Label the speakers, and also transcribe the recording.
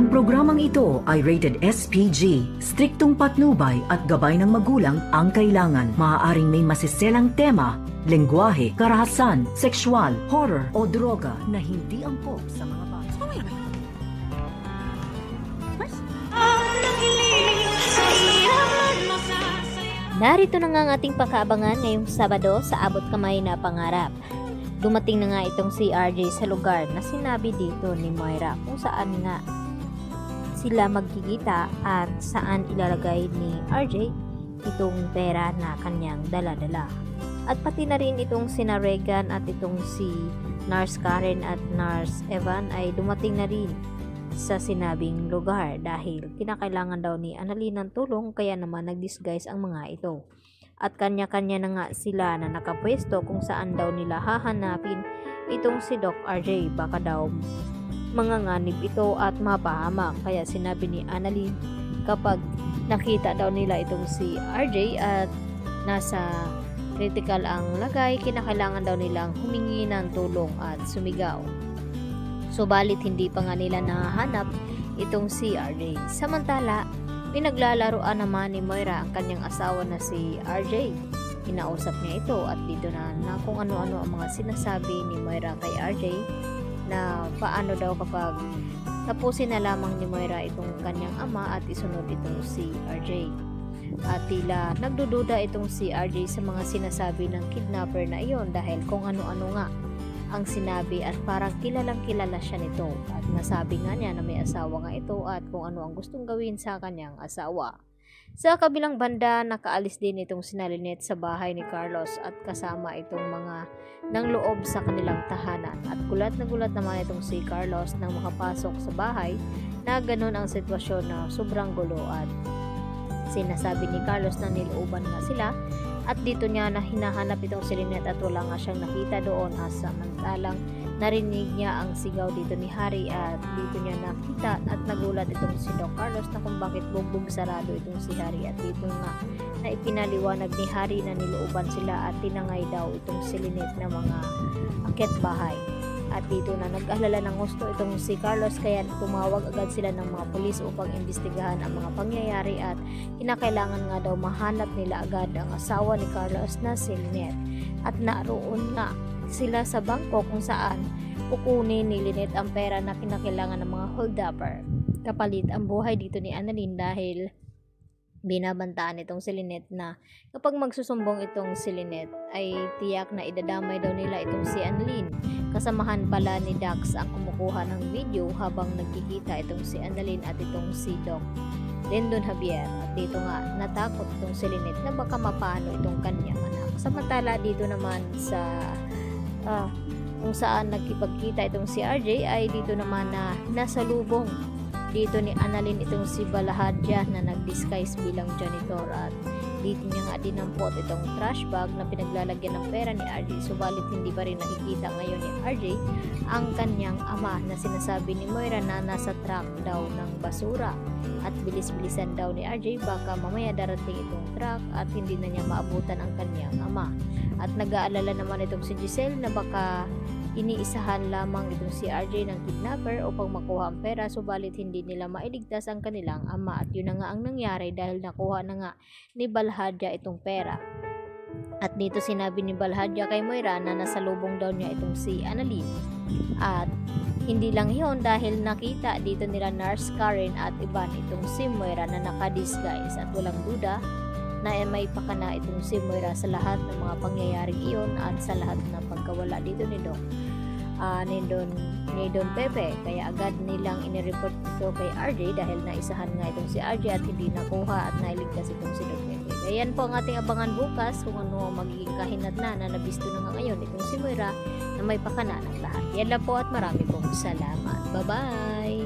Speaker 1: Ang programang ito ay rated SPG. Striktong patnubay at gabay ng magulang ang kailangan. Maaaring may masiselang tema, lengguwahe, karahasan, sexual, horror o droga na hindi angkop sa mga bata.
Speaker 2: Narito na nga ang ating pagkaabangan ngayong Sabado sa Abot Kamay na Pangarap. Dumating na nga itong si RJ sa lugar na sinabi dito ni Moira kung saan nga sila magkikita at saan ilalagay ni RJ itong pera na kanyang dala-dala. At pati na rin itong sina Regan at itong si Nurse Karen at Nurse Evan ay dumating na rin sa sinabing lugar dahil kinakailangan daw ni Annalyn ng tulong, kaya naman nag-disguise ang mga ito. At kanya-kanya na nga sila na nakapwesto kung saan daw nila hahanapin itong si Doc RJ. Baka daw manganganib ito at mapahamak, kaya sinabi ni Annalyn kapag nakita daw nila itong si RJ at nasa critical ang lagay, kinakailangan daw nilang humingi ng tulong at sumigaw. Subalit hindi pa nga nila nahahanap itong si RJ. Samantala, pinaglalaroan naman ni Moira ang kanyang asawa na si RJ. Kinausap niya ito at dito na kung ano-ano ang mga sinasabi ni Moira kay RJ na paano daw kapag tapusin na lamang ni Moira itong kanyang ama at isunod itong si RJ. At tila nagdududa itong si RJ sa mga sinasabi ng kidnapper na iyon dahil kung ano-ano nga ang sinabi at parang kilalang kilala siya nito at nasabi nga niya na may asawa nga ito at kung ano ang gustong gawin sa kanyang asawa. Sa kabilang banda, nakaalis din itong si Lynette sa bahay ni Carlos at kasama itong mga nang loob sa kanilang tahanan. At gulat na gulat naman itong si Carlos nang makapasok sa bahay na ganun ang sitwasyon na sobrang gulo at sinasabi ni Carlos na nilooban nga sila at dito niya na hinahanap itong si Lynette at wala nga siyang nakita doon samantalang narinig niya ang sigaw dito ni Harry at dito niya nakita at nagulat itong si Doc Carlos na kung bakit bugbog sarado itong si Harry at dito nga na ipinaliwanag ni Harry na nilooban sila at tinangay daw itong si Lynette na mga akit bahay. At dito na nag-alala ng gusto itong si Carlos kaya tumawag agad sila ng mga pulis upang imbestigahan ang mga pangyayari at kinakailangan nga daw mahanap nila agad ang asawa ni Carlos na si Lynette. At naroon nga sila sa bangko kung saan kukunin ni Lynette ang pera na kinakailangan ng mga hold-upper. Kapalit ang buhay dito ni Annalyn dahil binabantaan itong si Lynette na kapag magsusumbong itong si Lynette ay tiyak na idadamay daw nila itong si Annalyn. Kasamahan pala ni Dax ang kumukuha ng video habang nagkikita itong si Annalyn at itong si Doc Lindon Javier. At dito nga natakot itong si Lynette na baka mapano itong kanyang anak. Samantala dito naman sa kung saan nagkipagkita itong si RJ ay dito naman na nasa lubong dito ni Annalyn itong si Balahadja na nag-disguise bilang janitor at dito niya nga dinampot itong trash bag na pinaglalagyan ng pera ni RJ. Subalit hindi pa rin nakikita ngayon ni RJ ang kanyang ama na sinasabi ni Moira na nasa truck daw ng basura at bilis-bilisan daw ni RJ baka mamaya darating itong truck at hindi na niya maabutan ang kanyang ama. At nag-aalala naman itong si Giselle na baka iniisahan lamang itong si RJ ng kidnapper upang makuha ang pera, subalit hindi nila mailigtas ang kanilang ama at yun na nga ang nangyari dahil nakuha na nga ni Balhadja itong pera. At dito sinabi ni Balhadja kay Moira na nasa lubong daw niya itong si Annalyn. At hindi lang yun dahil nakita dito nila Nurse Karen at Ivan itong si Moira na naka-disguise at walang duda na may pakana itong si Moira sa lahat ng mga pangyayaring iyon at sa lahat ng pagkawala dito ni Don Pepe. Kaya agad nilang inireport ito kay RJ dahil naisahan nga itong si RJ at hindi nakuha at nailigtas itong si Don Pepe. Kaya yan po ang ating abangan bukas kung ano magiging kahinatnan na nabisto na nga ngayon itong si Moira na may pakana ng lahat. Yan lang po at marami pong salamat. Bye-bye!